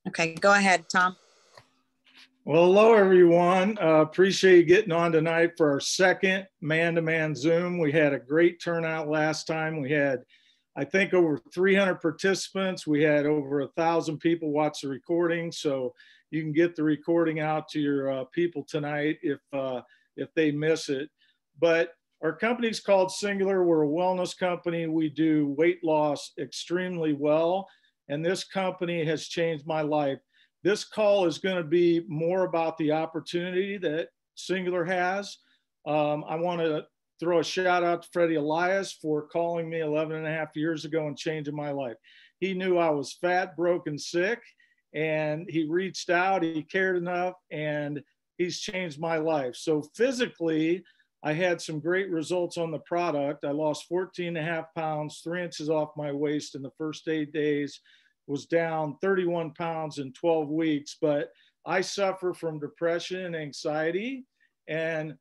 Okay, go ahead, Tom. Well, hello, everyone. Appreciate you getting on tonight for our second man-to-man Zoom. We had a great turnout last time. We had, I think, over 300 participants. We had over 1,000 people watch the recording. So you can get the recording out to your people tonight if they miss it. But our company's called Singular. We're a wellness company. We do weight loss extremely well. And this company has changed my life. This call is going to be more about the opportunity that Singular has. I want to throw a shout out to Freddie Elias for calling me 11 and a half years ago and changing my life. He knew I was fat, broke, and sick, and he reached out, he cared enough, and he's changed my life. So physically, I had some great results on the product. I lost 14 and a half pounds, 3 inches off my waist in the first 8 days, was down 31 pounds in 12 weeks, but I suffer from depression and anxiety, and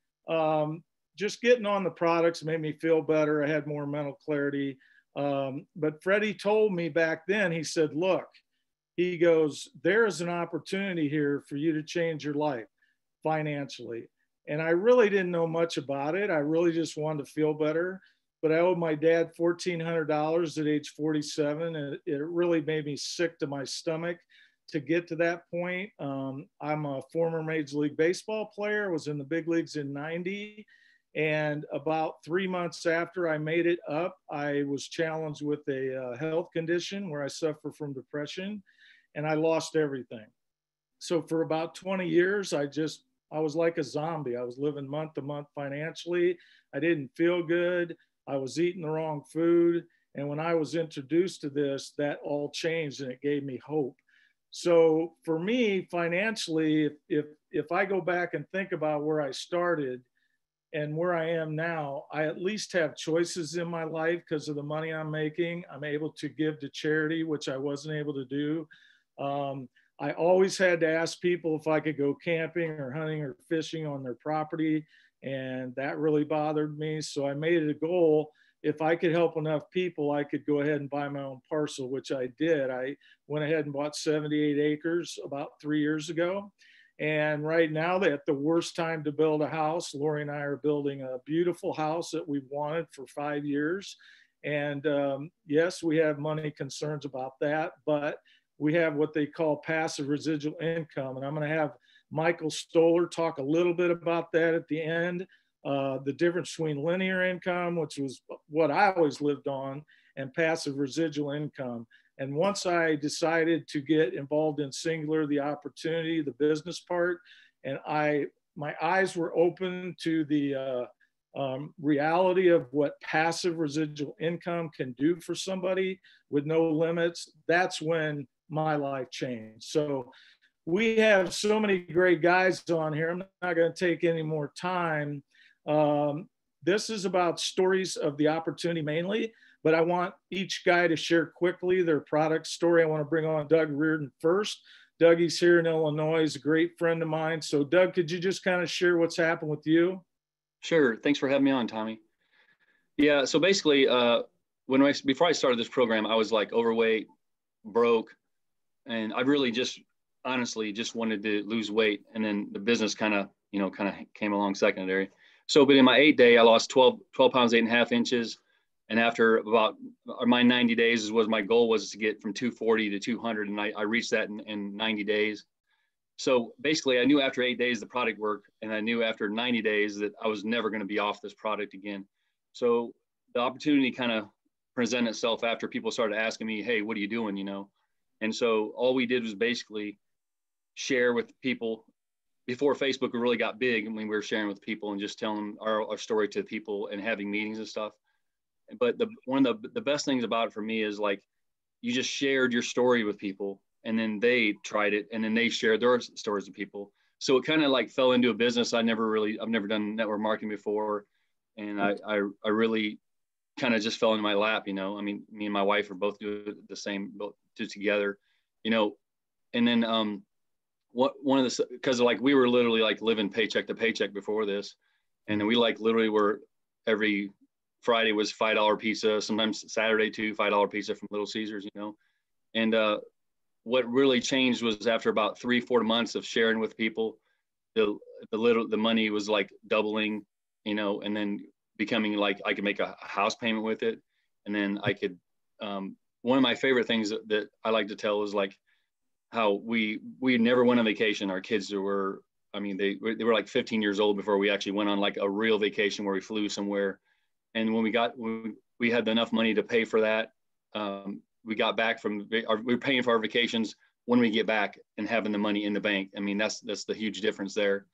just getting on the products made me feel better. I had more mental clarity. But Freddie told me back then, he said, look, he goes, there is an opportunity here for you to change your life financially. And I really didn't know much about it. I really just wanted to feel better. But I owed my dad $1,400 at age 47. And it really made me sick to my stomach to get to that point. I'm a former Major League Baseball player, was in the big leagues in '90. And about 3 months after I made it up, I was challenged with a health condition where I suffer from depression, and I lost everything. So for about 20 years, I was like a zombie. I was living month to month financially. I didn't feel good. I was eating the wrong food. And when I was introduced to this, that all changed and it gave me hope. So for me, financially, if I go back and think about where I started and where I am now, I at least have choices in my life because of the money I'm making. I'm able to give to charity, which I wasn't able to do. I always had to ask people if I could go camping or hunting or fishing on their property, and that really bothered me. So I made it a goal. If I could help enough people, I could go ahead and buy my own parcel, which I did. I went ahead and bought 78 acres about 3 years ago. And right now, they're at the worst time to build a house. Lori and I are building a beautiful house that we've wanted for 5 years. And yes, we have money concerns about that, but we have what they call passive residual income. And I'm going to have Michael Stoller talk a little bit about that at the end. The difference between linear income, which was what I always lived on, and passive residual income. And once I decided to get involved in Singular, the opportunity, the business part, and my eyes were open to the reality of what passive residual income can do for somebody with no limits, that's when my life changed. So we have so many great guys on here. I'm not going to take any more time. This is about stories of the opportunity mainly, but I want each guy to share quickly their product story. I want to bring on Doug Reardon first. Dougie's here in Illinois. He's a great friend of mine. So Doug, could you just kind of share what's happened with you? Sure. Thanks for having me on, Tommy. Yeah. So basically, before I started this program, I was like overweight, broke, and I really honestly just wanted to lose weight. And then the business kind of came along secondary. So, but in my 8-day, I lost 12 pounds, 8.5 inches. And after about my 90 days was my goal was to get from 240 to 200. And I reached that in 90 days. So basically I knew after 8 days, the product worked. And I knew after 90 days that I was never going to be off this product again. So the opportunity kind of presented itself after people started asking me, hey, what are you doing? And so all we did was basically share with people before Facebook really got big. And we were sharing with people and just telling our story to people and having meetings and stuff. But one of the best things about it for me is like, you just shared your story with people and then they tried it and then they shared their stories with people. So it kind of like fell into a business. I've never done network marketing before. And I really kind of just fell into my lap, I mean, me and my wife are both doing the same, both do together, and then because like we were literally like living paycheck to paycheck before this. And then we like literally were every Friday was $5 pizza, sometimes Saturday too, $5 pizza from Little Caesars, and what really changed was after about 3-4 months of sharing with people, the money was like doubling, you know, and then becoming like I could make a house payment with it, and then I could. One of my favorite things that I like to tell is like how we never went on vacation. Our kids were, I mean, they were like 15 years old before we actually went on like a real vacation where we flew somewhere. And when we had enough money to pay for that, we got back from we were paying for our vacations when we get back and having the money in the bank. I mean, that's the huge difference there.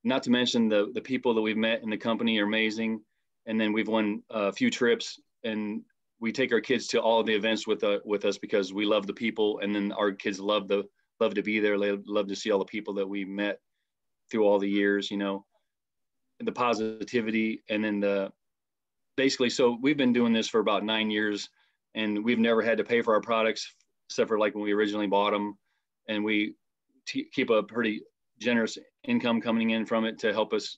Not to mention the people that we've met in the company are amazing. And then we've won a few trips, and we take our kids to all of the events with us because we love the people. And then our kids love to be there. They love to see all the people that we met through all the years, you know, the positivity. And then basically, so we've been doing this for about 9 years, and we've never had to pay for our products except for like when we originally bought them. And we keep a pretty generous income coming in from it to help us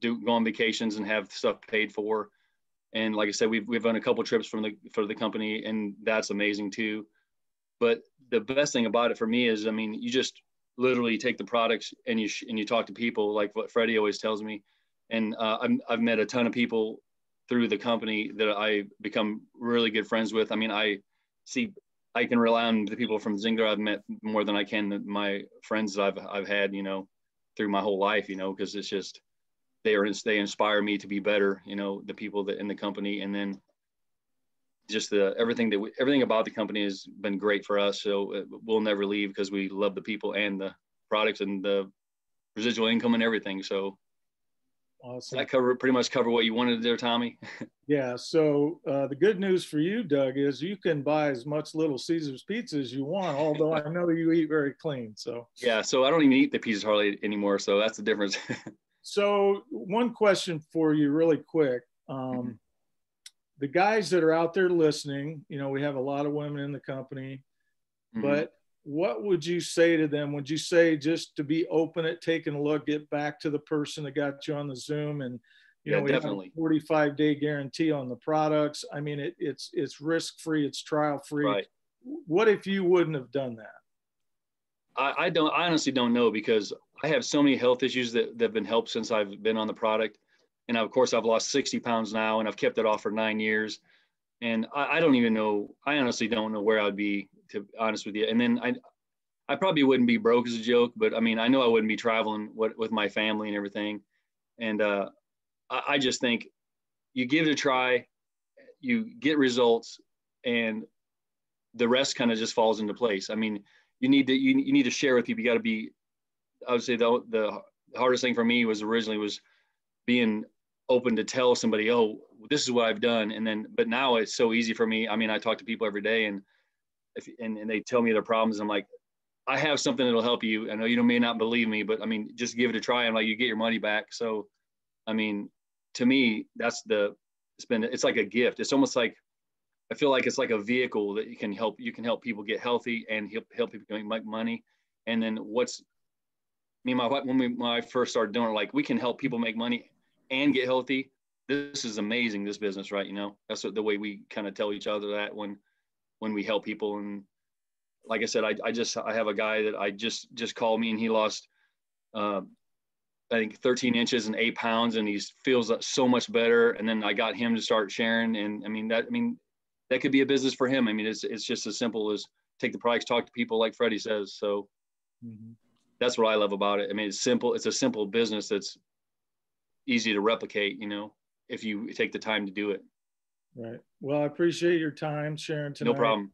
go on vacations and have stuff paid for. And like I said, we've done a couple trips for the company, and that's amazing too. But the best thing about it for me is, I mean, you just literally take the products and you talk to people, like what Freddie always tells me. And I've met a ton of people through the company that I become really good friends with. I mean, I can rely on the people from Zingler I've met more than I can my friends that I've had, you know, through my whole life, you know, because it's just they inspire me to be better, you know, the people that in the company. And then just everything about the company has been great for us. So we'll never leave because we love the people and the products and the residual income and everything. So awesome. That pretty much cover what you wanted there, Tommy. Yeah. So the good news for you, Doug, is you can buy as much Little Caesars pizza as you want, although I know you eat very clean. So yeah, so I don't even eat the pizzas hardly anymore. So that's the difference. So one question for you really quick. The guys that are out there listening, you know, we have a lot of women in the company, but what would you say to them? Would you say just to be open at taking a look, get back to the person that got you on the Zoom, and you know, we definitely have a 45-day guarantee on the products. I mean, it's risk-free, it's trial-free. Right. What if you wouldn't have done that? I honestly don't know, because I have so many health issues that have been helped since I've been on the product. And of course I've lost 60 pounds now, and I've kept it off for 9 years. And I don't even know, I honestly don't know where I'd be, to be honest with you. And then I probably wouldn't be broke as a joke, but I mean, I know I wouldn't be traveling with my family and everything. And I just think you give it a try, you get results, and the rest kind of just falls into place. I mean, you need to share with people. You got to be, I would say the hardest thing for me was being open to tell somebody, oh, this is what I've done. And then, but now it's so easy for me. I mean, I talk to people every day, and they tell me their problems. I'm like, I have something that'll help you. I know you may not believe me, but I mean, just give it a try. I'm like, you get your money back. So, I mean, to me, it's like a gift. It's almost like, I feel like it's like a vehicle that you can help people get healthy and help people make money. And then when I first started doing it, like, we can help people make money and get healthy. This is amazing, this business, right? You know, that's the way we kind of tell each other that when we help people. And like I said, I have a guy that I just called me, and he lost, I think 13 inches and 8 pounds, and he feels so much better. And then I got him to start sharing. And I mean, that could be a business for him. I mean, it's just as simple as take the products, talk to people, like Freddie says. So that's what I love about it. I mean, it's simple. It's a simple business that's easy to replicate, you know, if you take the time to do it. Right. Well, I appreciate your time sharing tonight. No problem.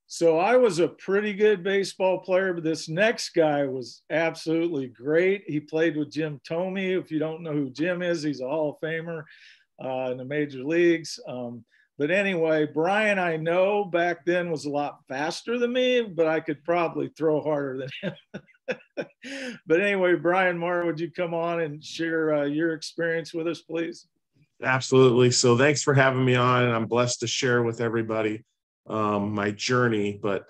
So I was a pretty good baseball player, but this next guy was absolutely great. He played with Jim Thome. If you don't know who Jim is, he's a Hall of Famer in the major leagues. But anyway, Brian, I know back then was a lot faster than me, but I could probably throw harder than him. But anyway, Brian Marr, would you come on and share your experience with us, please? Absolutely. So thanks for having me on. I'm blessed to share with everybody my journey. But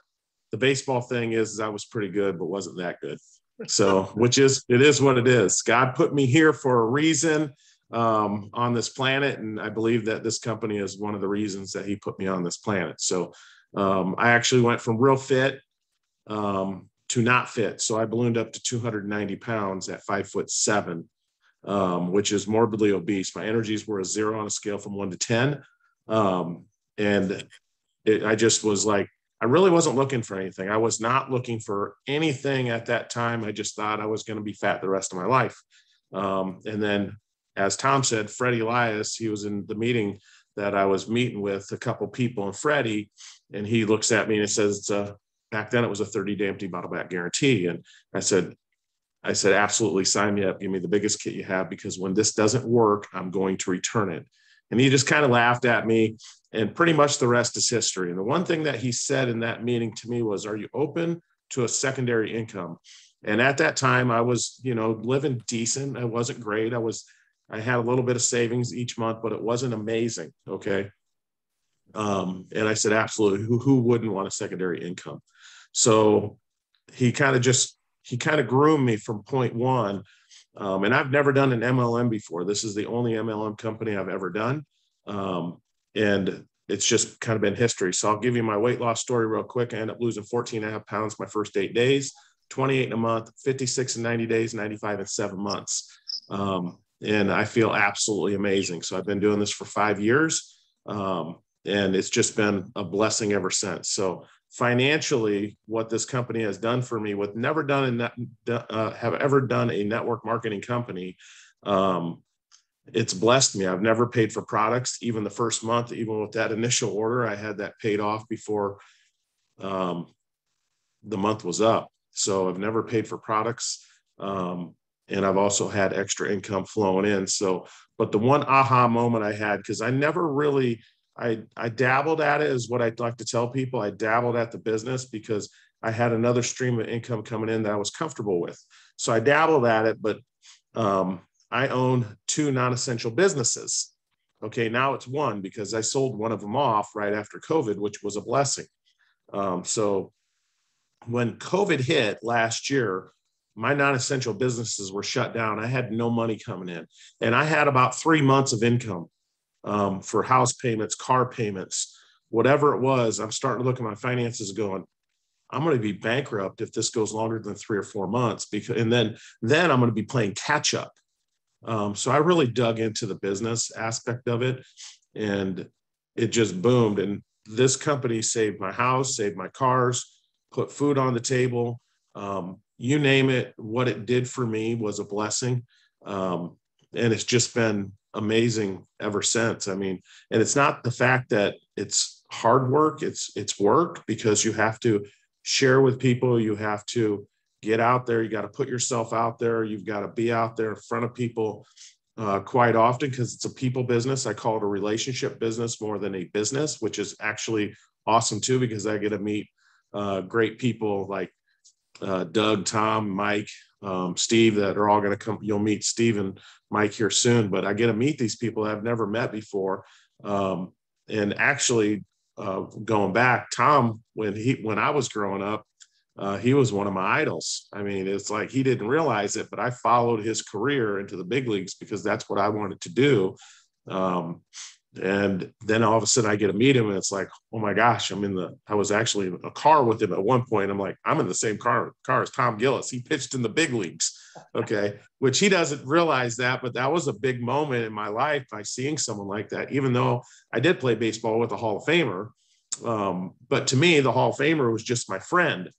the baseball thing is I was pretty good, but wasn't that good. So, it is what it is. God put me here for a reason on this planet. And I believe that this company is one of the reasons that he put me on this planet. So I actually went from real fit to not fit. So I ballooned up to 290 pounds at 5'7", which is morbidly obese. My energies were a 0 on a scale from 1 to 10. And I just was like, I really wasn't looking for anything. I was not looking for anything at that time. I just thought I was going to be fat the rest of my life. And then, as Tom said, Freddie Elias, he was in the meeting that I was meeting with a couple people, and Freddie, and he looks at me and he says, back then it was a 30-day empty bottle back guarantee. And I said, absolutely, sign me up. Give me the biggest kit you have, because when this doesn't work, I'm going to return it. And he just kind of laughed at me, and pretty much the rest is history. And the one thing that he said in that meeting to me was, are you open to a secondary income? And at that time I was, living decent. I wasn't great. I had a little bit of savings each month, but it wasn't amazing. Okay. And I said, absolutely. Who wouldn't want a secondary income? So he kind of groomed me from point one. And I've never done an MLM before. This is the only MLM company I've ever done. And it's just kind of been history. So I'll give you my weight loss story real quick. I ended up losing 14.5 pounds my first 8 days, 28 in a month, 56 in 90 days, 95 in 7 months. And I feel absolutely amazing. So I've been doing this for 5 years. And it's just been a blessing ever since. So financially, what this company has done for me, with never done have ever done a network marketing company, it's blessed me. I've never paid for products. Even the first month, even with that initial order, I had that paid off before the month was up. So I've never paid for products. And I've also had extra income flowing in. So, but the one aha moment I had, because I never really, I dabbled at it, is what I'd like to tell people. I dabbled at the business because I had another stream of income coming in that I was comfortable with. So I dabbled at it, but I own 2 non-essential businesses. Okay, now it's 1, because I sold one of them off right after COVID, which was a blessing. So when COVID hit last year, my non-essential businesses were shut down. I had no money coming in, and I had about 3 months of income for house payments, car payments, whatever it was. I'm starting to look at my finances going, I'm going to be bankrupt if this goes longer than 3 or 4 months, and then I'm going to be playing catch up. So I really dug into the business aspect of it, and it just boomed. And this company saved my house, saved my cars, put food on the table. You name it, what it did for me was a blessing. And it's just been amazing ever since. I mean, and it's not the fact that it's hard work, it's work, because you have to share with people. You have to get out there. You got to put yourself out there. You've got to be out there in front of people quite often, because it's a people business. I call it a relationship business more than a business, which is actually awesome too, because I get to meet great people like Doug, Tom, Mike, Steve, that are all going to come. You'll meet Steve and Mike here soon, but I get to meet these people I've never met before. And actually, going back, Tom, when I was growing up, he was one of my idols. I mean, it's like he didn't realize it, but I followed his career into the big leagues because that's what I wanted to do. And then all of a sudden I get to meet him, and it's like, oh my gosh, I was actually in a car with him at one point. I'm like, I'm in the same car as Tom Gillis. He pitched in the big leagues. Okay. Which he doesn't realize that, but that was a big moment in my life by seeing someone like that, even though I did play baseball with a Hall of Famer. But to me, the Hall of Famer was just my friend.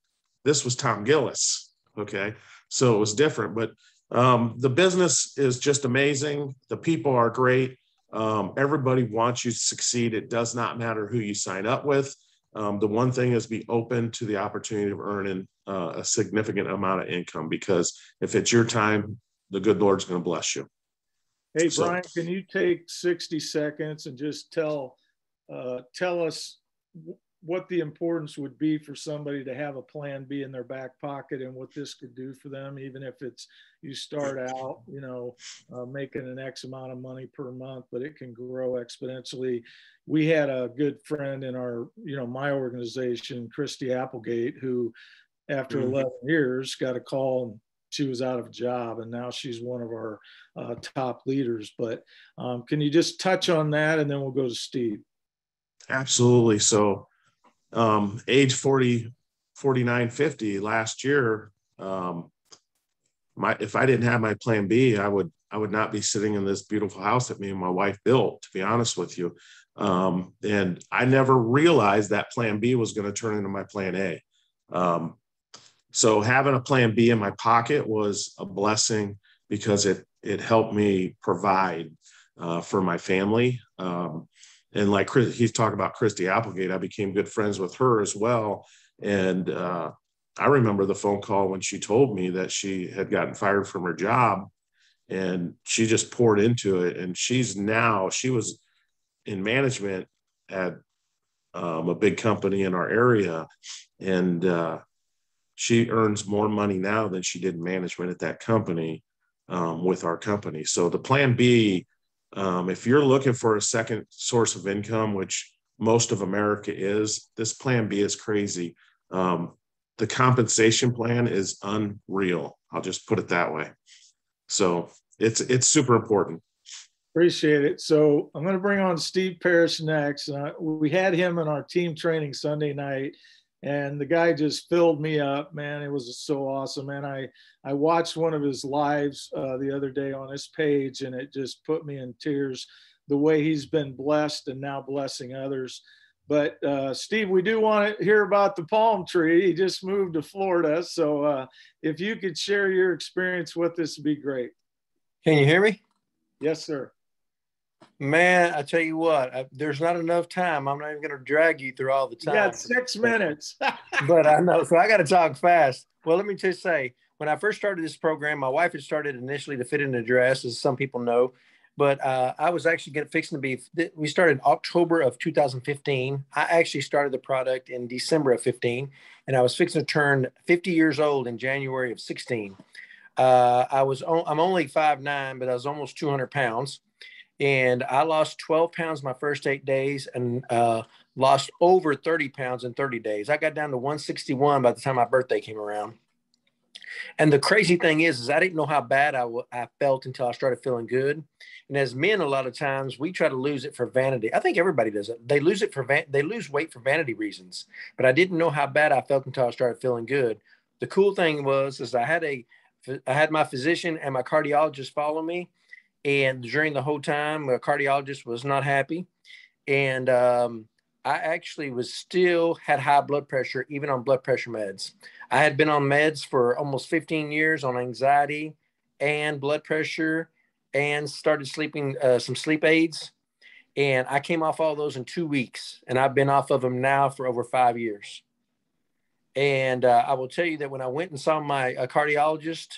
This was Tom Gillis. Okay. So it was different, but the business is just amazing. The people are great. Everybody wants you to succeed. It does not matter who you sign up with. The one thing is be open to the opportunity of earning a significant amount of income, because if it's your time, the good Lord's going to bless you. Hey, Brian, can you take 60 seconds and just tell us what the importance would be for somebody to have a plan B in their back pocket, and what this could do for them, even if it's you start out, making an X amount of money per month, but it can grow exponentially. We had a good friend in our, my organization, Christy Applegate, who after 11 years got a call and she was out of a job, and now she's one of our top leaders. But can you just touch on that, and then we'll go to Steve? Absolutely. So age 40, 49.50 last year, if I didn't have my plan B, I would not be sitting in this beautiful house that me and my wife built, to be honest with you. And I never realized that plan B was going to turn into my plan A. So having a plan B in my pocket was a blessing because it helped me provide for my family. And like he's talking about Christy Applegate, I became good friends with her as well. And I remember the phone call when she told me that she had gotten fired from her job, and she just poured into it. And she was in management at a big company in our area. And she earns more money now than she did in management at that company with our company. So the plan B, if you're looking for a second source of income, which most of America is, this plan B is crazy. The compensation plan is unreal. I'll just put it that way. So it's super important. Appreciate it. So I'm going to bring on Steve Parrish next. We had him in our team training Sunday night, and the guy just filled me up, man. It was so awesome. And I watched one of his lives the other day on his page, and it just put me in tears, the way he's been blessed and now blessing others. But Steve, we do want to hear about the palm tree. He just moved to Florida. So if you could share your experience with us, it'd be great. Can you hear me? Yes, sir. Man, I tell you what, there's not enough time. I'm not even going to drag you through all the time. You got 6 minutes. But I know, so I got to talk fast. Well, let me just say, when I first started this program, my wife had started initially to fit in a dress, as some people know. But I was actually fixing to be, we started October of 2015. I actually started the product in December of 15, and I was fixing to turn 50 years old in January of 16. I'm only 5'9", but I was almost 200 pounds. And I lost 12 pounds my first 8 days and lost over 30 pounds in 30 days. I got down to 161 by the time my birthday came around. And the crazy thing is I didn't know how bad I felt until I started feeling good. And as men, a lot of times we try to lose it for vanity. I think everybody does it. They lose weight for vanity reasons. But I didn't know how bad I felt until I started feeling good. The cool thing was I had my physician and my cardiologist follow me. And during the whole time, my cardiologist was not happy. And I actually had high blood pressure, even on blood pressure meds. I had been on meds for almost 15 years on anxiety and blood pressure, and started sleeping some sleep aids. And I came off all those in 2 weeks. And I've been off of them now for over 5 years. And I will tell you that when I went and saw my cardiologist,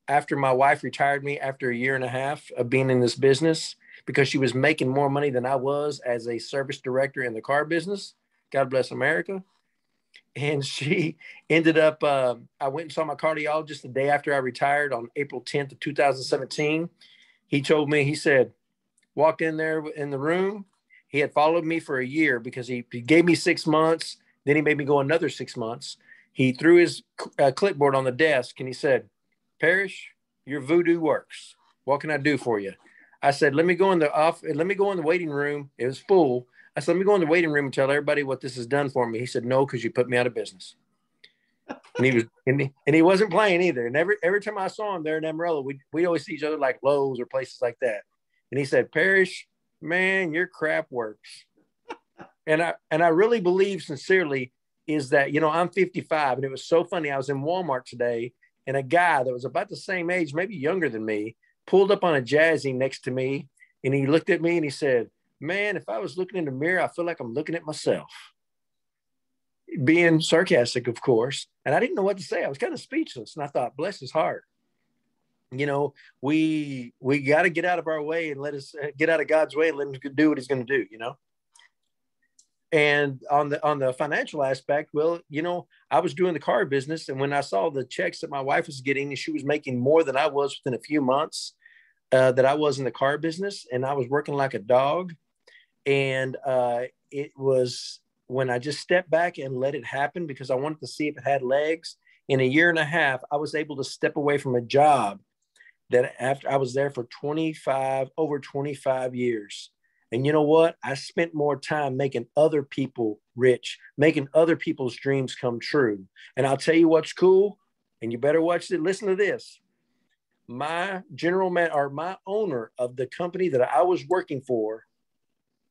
after my wife retired me after a year and a half of being in this business, because she was making more money than I was as a service director in the car business. God bless America. And she ended up, I went and saw my cardiologist the day after I retired on April 10th of 2017. He told me, he said, walked in there in the room. He had followed me for a year because he gave me 6 months. Then he made me go another 6 months. He threw his clipboard on the desk and he said, Parrish, your voodoo works. What can I do for you? I said, let me go in the waiting room. It was full. I said, let me go in the waiting room and tell everybody what this has done for me. He said, no, because you put me out of business. And he wasn't playing either. And every time I saw him there in Amarillo, we always see each other like Lowe's or places like that. And he said, Parrish, man, your crap works. And I really believe sincerely is that, I'm 55, and it was so funny. I was in Walmart today, and a guy that was about the same age, maybe younger than me, pulled up on a Jazzy next to me, and he looked at me and he said, man, if I was looking in the mirror, I feel like I'm looking at myself. Being sarcastic, of course. And I didn't know what to say. I was kind of speechless. And I thought, bless his heart. We got to get out of our way and let us get out of God's way and let him do what he's going to do, And on the financial aspect, well, I was doing the car business, and when I saw the checks that my wife was getting, and she was making more than I was within a few months that I was in the car business, and I was working like a dog. And it was when I just stepped back and let it happen because I wanted to see if it had legs. In a year and a half, I was able to step away from a job that after I was there for over 25 years. And you know what? I spent more time making other people rich, making other people's dreams come true. And I'll tell you what's cool, and you better watch it. Listen to this. My my owner of the company that I was working for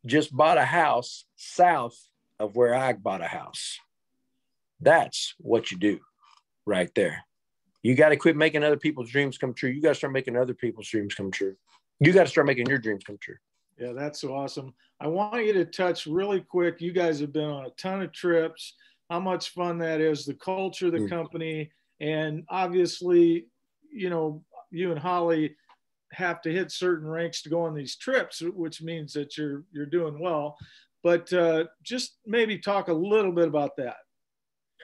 just bought a house south of where I bought a house. That's what you do right there. You got to quit making other people's dreams come true. You got to start making other people's dreams come true. You got to start making your dreams come true. Yeah, that's so awesome. I want you to touch really quick. You guys have been on a ton of trips, how much fun that is, the culture of the company. And obviously, you know, you and Holly have to hit certain ranks to go on these trips, which means that you're doing well. But just maybe talk a little bit about that.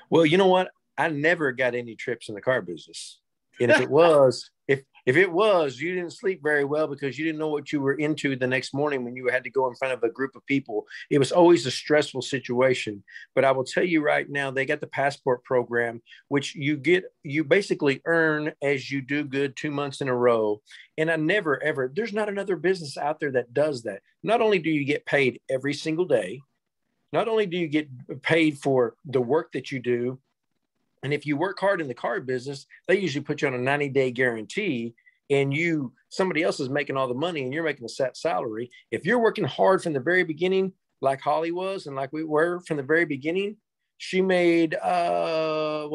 Well, you know what? I never got any trips in the car business. And if it was, if it was, you didn't sleep very well because you didn't know what you were into the next morning when you had to go in front of a group of people. It was always a stressful situation. But I will tell you right now, they got the passport program, which you basically earn as you do good 2 months in a row. And I never, ever, there's not another business out there that does that. Not only do you get paid every single day, not only do you get paid for the work that you do, and if you work hard in the car business, they usually put you on a 90-day guarantee, and somebody else is making all the money and you're making a set salary. If you're working hard from the very beginning, like Holly was, and like we were from the very beginning, she made, over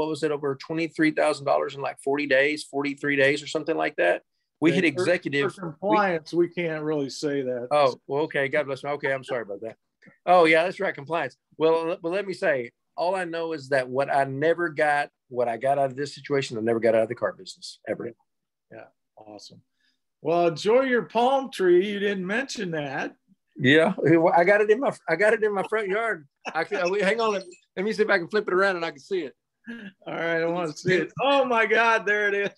$23,000 in like 40 days, 43 days or something like that. We hit executive. For compliance, we can't really say that. Oh, well, okay. God bless me. Okay. I'm sorry about that. Oh yeah, that's right. Compliance. Well, let me say, all I know is that what I got out of this situation, I never got out of the car business ever. Yeah. Awesome. Well, enjoy your palm tree. You didn't mention that. Yeah. I got it in my front yard. Hang on. Let me see if I can flip it around and I can see it. All right. I want to see it. Oh my God. There it is.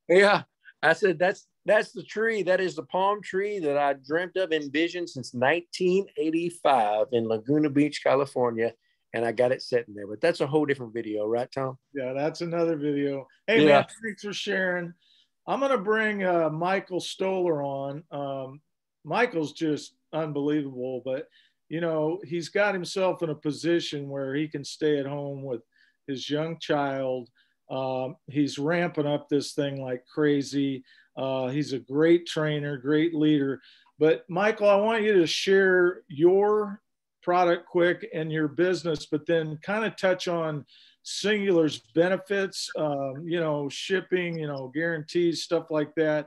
Yeah. I said, that's the tree. That is the palm tree that I dreamt of, envisioned since 1985 in Laguna Beach, California. And I got it sitting there, but that's a whole different video, right, Tom? Yeah, that's another video. Hey, man, thanks for sharing. I'm going to bring Michael Stoller on. Michael's just unbelievable, but, you know, he's got himself in a position where he can stay at home with his young child. He's ramping up this thing like crazy. He's a great trainer, great leader. But, Michael, I want you to share your product quick and your business, but then kind of touch on Cingular's benefits, shipping, guarantees, stuff like that,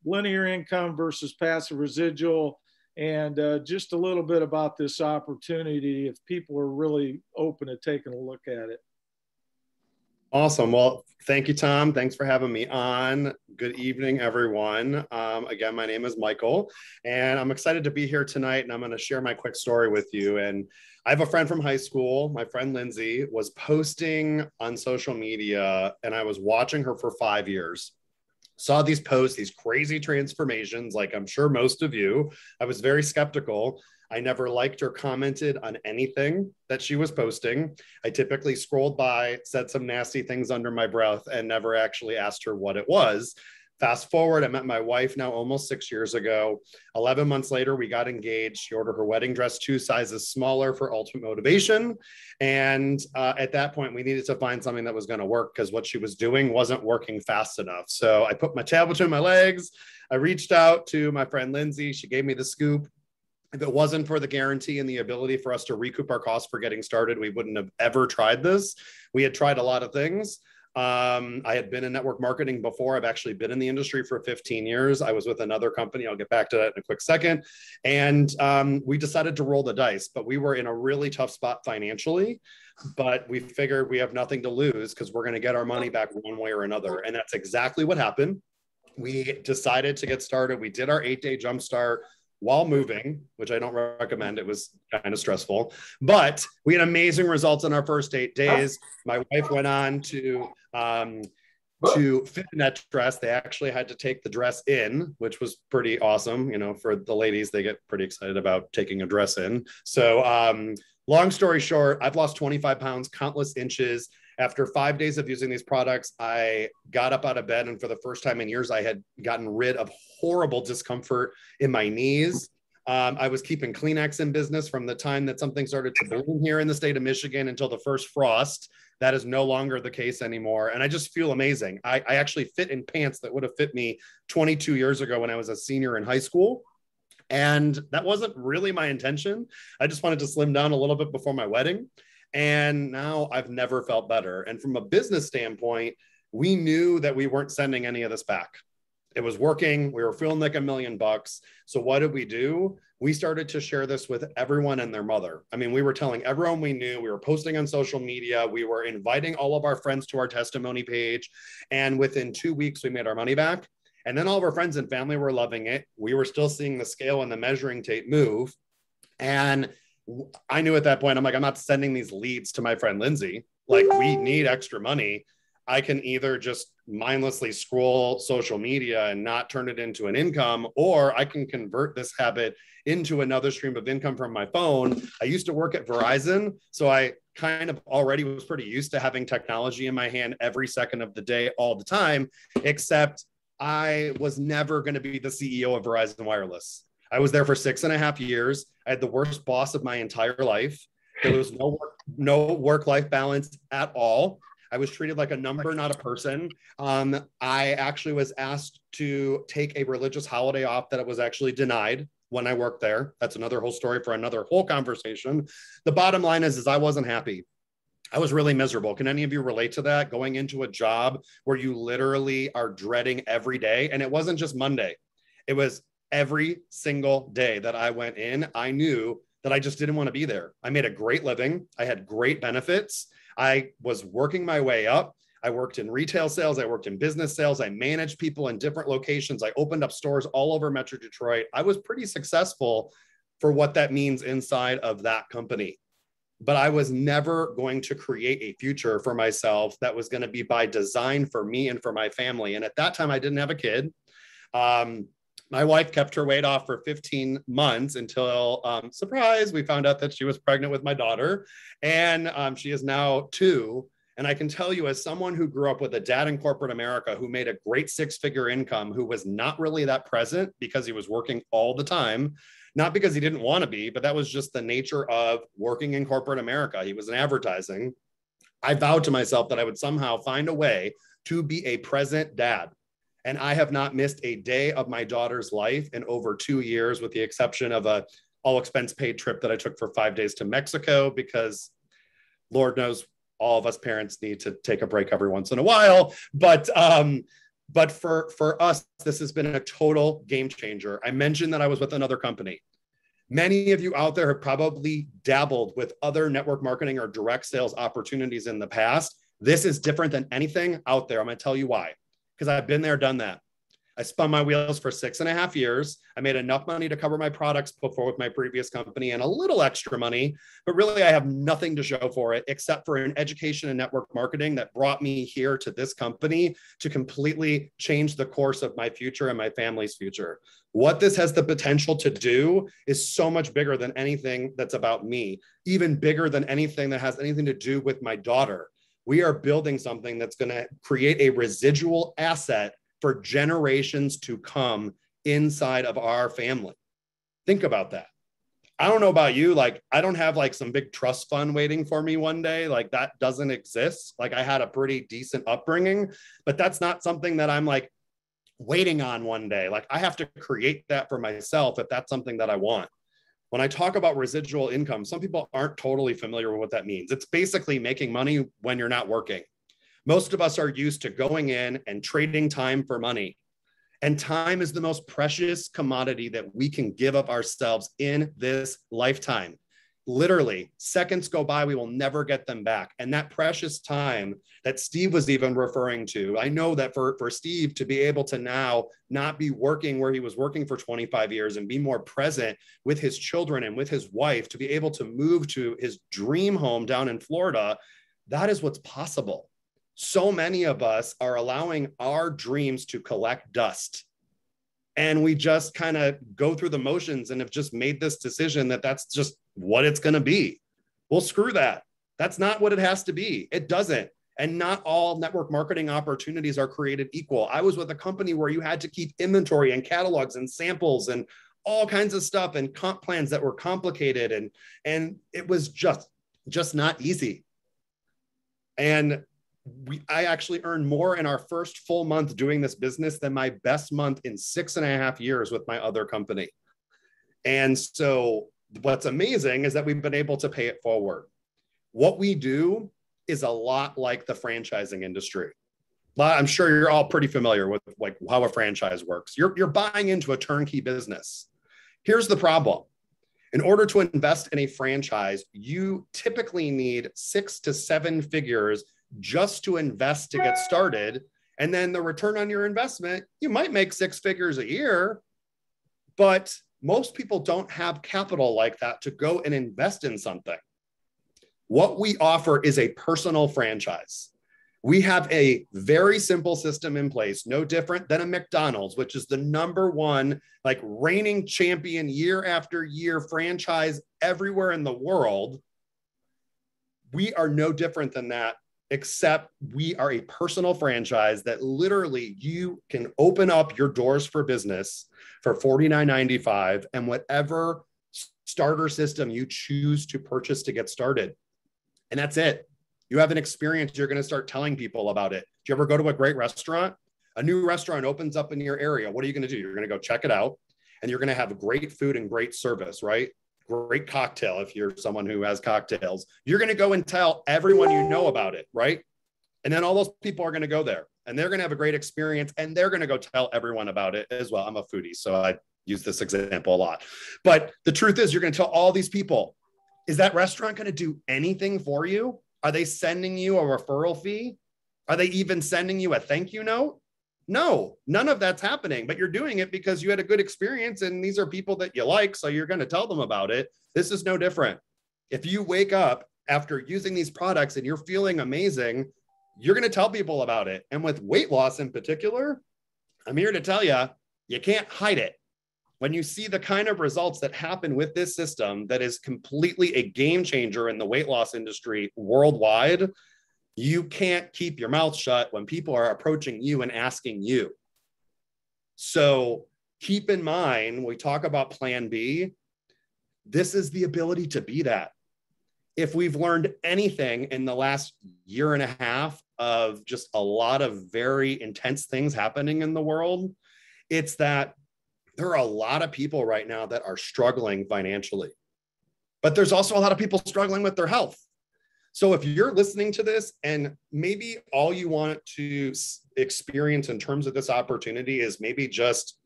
linear income versus passive residual, and just a little bit about this opportunity if people are really open to taking a look at it. Awesome. Well, thank you, Tom. Thanks for having me on. Good evening, everyone. Again, my name is Michael, and I'm excited to be here tonight, and I'm going to share my quick story with you. And I have a friend from high school. My friend Lindsay was posting on social media, and I was watching her for 5 years. Saw these posts, these crazy transformations, like I'm sure most of you. I was very skeptical. I never liked or commented on anything that she was posting. I typically scrolled by, said some nasty things under my breath, and never actually asked her what it was. Fast forward, I met my wife now almost 6 years ago. 11 months later, we got engaged. She ordered her wedding dress 2 sizes smaller for ultimate motivation. And at that point, we needed to find something that was going to work because what she was doing wasn't working fast enough. So I put my tail between my legs. I reached out to my friend Lindsay. She gave me the scoop. If it wasn't for the guarantee and the ability for us to recoup our costs for getting started, we wouldn't have ever tried this. We had tried a lot of things. I had been in network marketing before. I've actually been in the industry for 15 years. I was with another company. I'll get back to that in a quick second. And we decided to roll the dice, but we were in a really tough spot financially. But we figured we have nothing to lose because we're going to get our money back one way or another. And that's exactly what happened. We decided to get started. We did our 8-day jumpstart while moving, which I don't recommend. It was kind of stressful, but we had amazing results in our first 8 days. My wife went on to fit in that dress. They actually had to take the dress in, which was pretty awesome. You know, for the ladies, they get pretty excited about taking a dress in. So long story short, I've lost 25 pounds, countless inches. After 5 days of using these products, I got up out of bed, and for the first time in years, I had gotten rid of horrible discomfort in my knees, I was keeping Kleenex in business from the time that something started to bloom here in the state of Michigan until the first frost. That is no longer the case anymore. And I just feel amazing. I actually fit in pants that would have fit me 22 years ago when I was a senior in high school. And that wasn't really my intention. I just wanted to slim down a little bit before my wedding. And now I've never felt better. And from a business standpoint, we knew that we weren't sending any of this back. It was working. We were feeling like $1 million. So what did we do? We started to share this with everyone and their mother. I mean, we were telling everyone we knew. We were posting on social media. We were inviting all of our friends to our testimony page. And within 2 weeks, we made our money back. And then all of our friends and family were loving it. We were still seeing the scale and the measuring tape move. And I knew at that point, I'm like, I'm not sending these leads to my friend Lindsay. Like, we need extra money. I can either just mindlessly scroll social media and not turn it into an income, or I can convert this habit into another stream of income from my phone. I used to work at Verizon, so I kind of already was pretty used to having technology in my hand every second of the day, all the time, except I was never going to be the CEO of Verizon Wireless. I was there for 6.5 years. I had the worst boss of my entire life. There was no work-life balance at all. I was treated like a number, not a person. I actually was asked to take a religious holiday off that I was actually denied when I worked there. That's another whole story for another whole conversation. The bottom line is I wasn't happy. I was really miserable. Can any of you relate to that? Going into a job where you literally are dreading every day. And it wasn't just Monday. It was every single day that I went in. I knew that I just didn't want to be there. I made a great living. I had great benefits. I was working my way up. I worked in retail sales. I worked in business sales. I managed people in different locations. I opened up stores all over Metro Detroit. I was pretty successful for what that means inside of that company. But I was never going to create a future for myself that was going to be by design for me and for my family. And at that time, I didn't have a kid. My wife kept her weight off for 15 months until, surprise, we found out that she was pregnant with my daughter. And she is now 2. And I can tell you, as someone who grew up with a dad in corporate America who made a great 6-figure income, who was not really that present because he was working all the time, not because he didn't want to be, but that was just the nature of working in corporate America. He was in advertising. I vowed to myself that I would somehow find a way to be a present dad. And I have not missed a day of my daughter's life in over 2 years, with the exception of a all expense paid trip that I took for 5 days to Mexico, because Lord knows all of us parents need to take a break every once in a while. But for us, this has been a total game changer. I mentioned that I was with another company. Many of you out there have probably dabbled with other network marketing or direct sales opportunities in the past. This is different than anything out there. I'm going to tell you why. Because I've been there, done that. I spun my wheels for 6.5 years. I made enough money to cover my products before with my previous company and a little extra money, but really I have nothing to show for it except for an education and network marketing that brought me here to this company to completely change the course of my future and my family's future. What this has the potential to do is so much bigger than anything that's about me, even bigger than anything that has anything to do with my daughter. We are building something that's going to create a residual asset for generations to come inside of our family. Think about that. I don't know about you. Like, I don't have like some big trust fund waiting for me one day. Like, that doesn't exist. Like, I had a pretty decent upbringing, but that's not something that I'm like waiting on one day. Like, I have to create that for myself if that's something that I want. When I talk about residual income, some people aren't totally familiar with what that means. It's basically making money when you're not working. Most of us are used to going in and trading time for money. And time is the most precious commodity that we can give up ourselves in this lifetime. Literally, seconds go by, we will never get them back. And that precious time that Steve was even referring to, I know that for Steve to be able to now not be working where he was working for 25 years and be more present with his children and with his wife, to be able to move to his dream home down in Florida, that is what's possible. So many of us are allowing our dreams to collect dust. And we just kind of go through the motions and have just made this decision that that's just what it's going to be. Well, screw that. That's not what it has to be. It doesn't. And not all network marketing opportunities are created equal. I was with a company where you had to keep inventory and catalogs and samples and all kinds of stuff and comp plans that were complicated. And it was just not easy. And I actually earned more in our first full month doing this business than my best month in 6.5 years with my other company. And so what's amazing is that we've been able to pay it forward. What we do is a lot like the franchising industry. I'm sure you're all pretty familiar with like how a franchise works. You're buying into a turnkey business. Here's the problem. In order to invest in a franchise, you typically need 6 to 7 figures just to invest to get started. And then the return on your investment, you might make 6 figures a year, but most people don't have capital like that to go and invest in something. What we offer is a personal franchise. We have a very simple system in place, no different than a McDonald's, which is the #1, like reigning champion year after year franchise everywhere in the world. We are no different than that, except we are a personal franchise that literally you can open up your doors for business for $49.95 and whatever starter system you choose to purchase to get started. And that's it. You have an experience, you're going to start telling people about it. Do you ever go to a great restaurant? A new restaurant opens up in your area. What are you going to do? You're going to go check it out and you're going to have great food and great service, right? Great cocktail if you're someone who has cocktails. You're going to go and tell everyone you know about it, right? And then all those people are going to go there and they're going to have a great experience and they're going to go tell everyone about it as well. I'm a foodie, so I use this example a lot. But the truth is, you're going to tell all these people, is that restaurant going to do anything for you? Are they sending you a referral fee? Are they even sending you a thank you note? No, none of that's happening, but you're doing it because you had a good experience and these are people that you like, so you're going to tell them about it. This is no different. If you wake up after using these products and you're feeling amazing, you're going to tell people about it. And with weight loss in particular, I'm here to tell you, you can't hide it. When you see the kind of results that happen with this system that is completely a game changer in the weight loss industry worldwide, you can't keep your mouth shut when people are approaching you and asking you. So keep in mind, when we talk about Plan B, this is the ability to be that. If we've learned anything in the last 1.5 years of just a lot of very intense things happening in the world, it's that there are a lot of people right now that are struggling financially, but there's also a lot of people struggling with their health. So if you're listening to this and maybe all you want to experience in terms of this opportunity is maybe just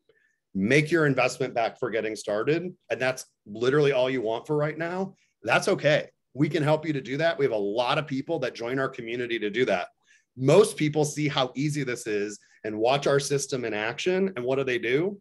make your investment back for getting started, and that's literally all you want for right now, that's okay. We can help you to do that. We have a lot of people that join our community to do that. Most people see how easy this is and watch our system in action. And what do?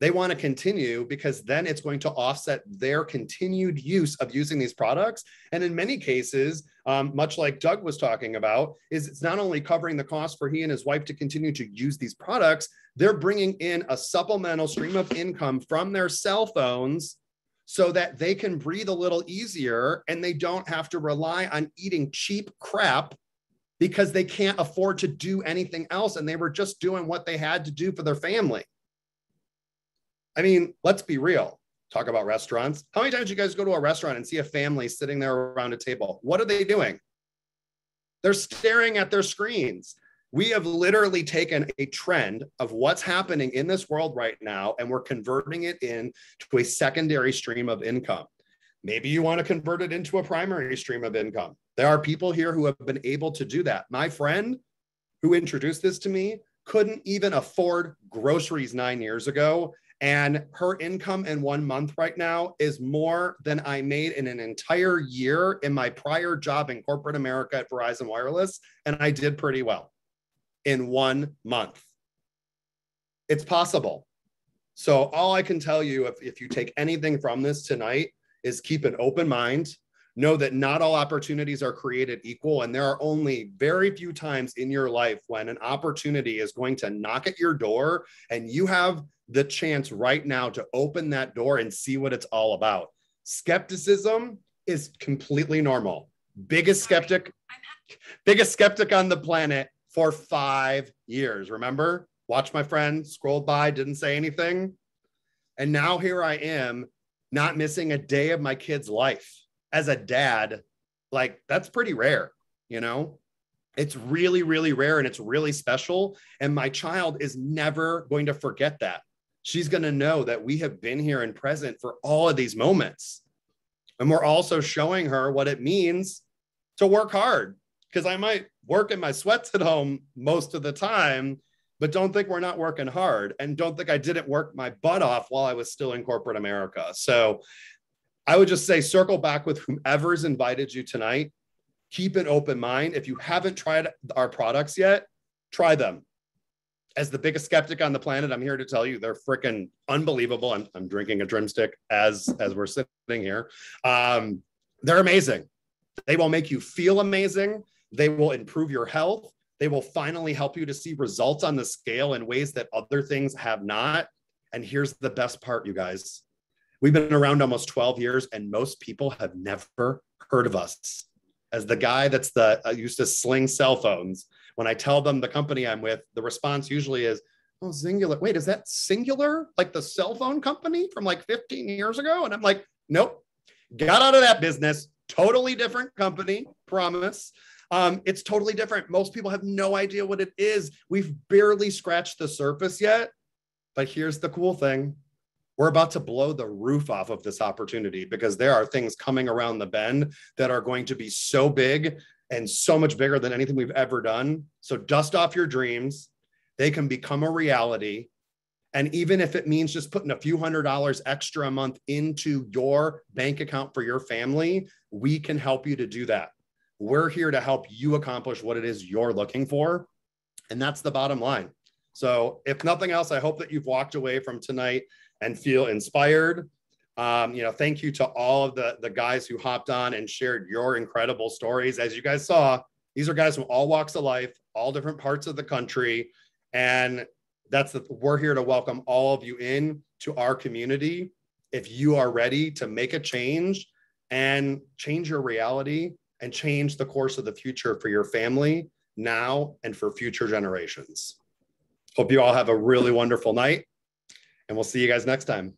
They want to continue because then it's going to offset their continued use of using these products. And in many cases, much like Doug was talking about, is it's not only covering the cost for he and his wife to continue to use these products, they're bringing in a supplemental stream of income from their cell phones so that they can breathe a little easier and they don't have to rely on eating cheap crap because they can't afford to do anything else. And they were just doing what they had to do for their family. I mean, let's be real. Talk about restaurants. How many times do you guys go to a restaurant and see a family sitting there around a table? What are they doing? They're staring at their screens. We have literally taken a trend of what's happening in this world right now, and we're converting it into a secondary stream of income. Maybe you want to convert it into a primary stream of income. There are people here who have been able to do that. My friend who introduced this to me couldn't even afford groceries 9 years ago. And her income in 1 month right now is more than I made in an entire year in my prior job in corporate America at Verizon Wireless. And I did pretty well in 1 month. It's possible. So all I can tell you, if you take anything from this tonight, is keep an open mind. Know that not all opportunities are created equal. And there are only very few times in your life when an opportunity is going to knock at your door and you have the chance right now to open that door and see what it's all about. Skepticism is completely normal. Biggest skeptic on the planet for 5 years. Remember? Watch my friend, scrolled by, didn't say anything. And now here I am, not missing a day of my kid's life as a dad. Like, that's pretty rare, you know? It's really, really rare, and it's really special. And my child is never going to forget that. She's going to know that we have been here and present for all of these moments. And we're also showing her what it means to work hard, because I might work in my sweats at home most of the time, but don't think we're not working hard, and don't think I didn't work my butt off while I was still in corporate America. So I would just say, circle back with whomever's invited you tonight. Keep an open mind. If you haven't tried our products yet, try them. As the biggest skeptic on the planet, I'm here to tell you they're freaking unbelievable. I'm drinking a drumstick as we're sitting here. They're amazing. They will make you feel amazing. They will improve your health. They will finally help you to see results on the scale in ways that other things have not. And here's the best part, you guys. We've been around almost 12 years, and most people have never heard of us. As the guy I used to sling cell phones, when I tell them the company I'm with, the response usually is, oh, Singular. Wait, is that Singular? Like the cell phone company from like 15 years ago? And I'm like, nope, got out of that business. Totally different company, promise. It's totally different. Most people have no idea what it is. We've barely scratched the surface yet. But here's the cool thing. We're about to blow the roof off of this opportunity, because there are things coming around the bend that are going to be so big and so much bigger than anything we've ever done. So dust off your dreams. They can become a reality. And even if it means just putting a few $100s extra a month into your bank account for your family, we can help you to do that. We're here to help you accomplish what it is you're looking for. And that's the bottom line. So if nothing else, I hope that you've walked away from tonight and feel inspired. Thank you to all of the guys who hopped on and shared your incredible stories. As you guys saw, these are guys from all walks of life, all different parts of the country. And we're here to welcome all of you in to our community. If you are ready to make a change and change your reality and change the course of the future for your family now and for future generations. Hope you all have a really wonderful night, and we'll see you guys next time.